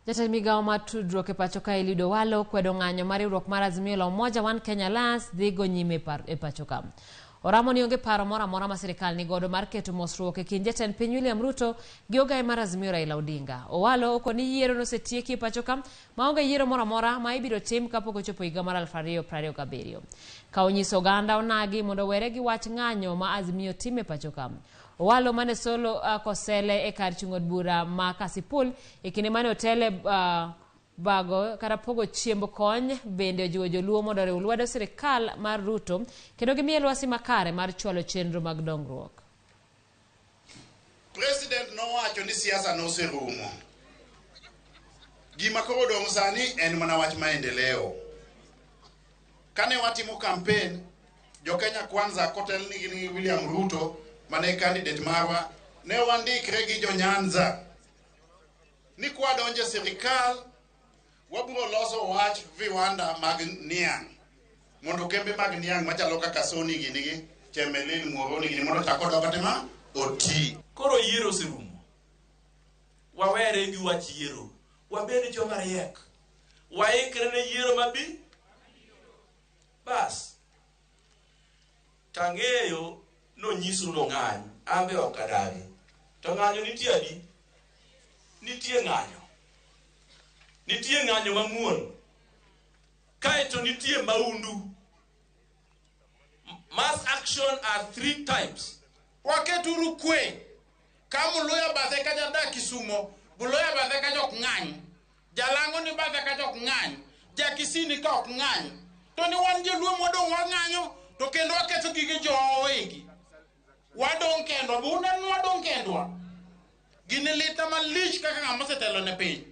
Jatend migawo mar tudruok e pacho ka Eliud Owalo kwedo ng'anyo mar riwruok mar Azimio la Umoja One Kenya Alliance dhi go nyime e pacho ka. Oramo ni onge paro moro amora ma sirikal ni godo mar keto mosruok e kind jatend piny William Ruto gi ogaye mar Azimio Raila Odinga. Owalo okoni yiero nosetieki e pacho ka ma onge yiero moro amora ma ibiro tim kapok ochopo higa mar 2027. Ka onyiso oganda onagi mondo were gi wach ng'anyo ma Azimio time e pacho ka. Owalo mane solo kosele e kar chung'od bura ma Kasipul e kinde mane otele bago kata pogo chiemb kony bende ojiwo joluo mondo oriw lwedo sirikal mar Ruto kendo gimiye lwasi makare mar chwalo chenro mag dongruok. President nowacho ni siasa noserumo. Gima koro dong' sani en mana wach maendeleo. Kane watimo campaign, jo Kenya Kwanza kotel ni William Ruto mane candidate marwa ne wandikre gi jo Nyanza ni kwa donje sirikal waburo loso wach viwanda mag niang' mondo kembe mag niang' machalo kaka Sony gini Chemelil Muhoroni gini mondo chako dogatema oti. Koro yiero sirumo. Wawere gi wach yiero. Wabed joma riek. Waikre ne yiero mabi. Bas. Tang'eyo no nyisu no ng'anyo. Ambe okadagi. To ng'anyo nitie adi? Nitie ng'anyo. Nitie ng'anyo mamuon. Kaeto nitie maundu. Mass action are 3 types. Waketuru kwe. Kamu loya bathe kaja da Kisumo, buloya bathe kaja ok ng'any. Jalango ni bathe kaja ok ng'any. Jakisini ka ok ng'any. To ni wan joluo modong wang'anyo to kendo waketo gige jowa wegi. Wadong kendo, bunan wadong kendwa. Gini lita malich kaka ng'ama osetelo ne piny.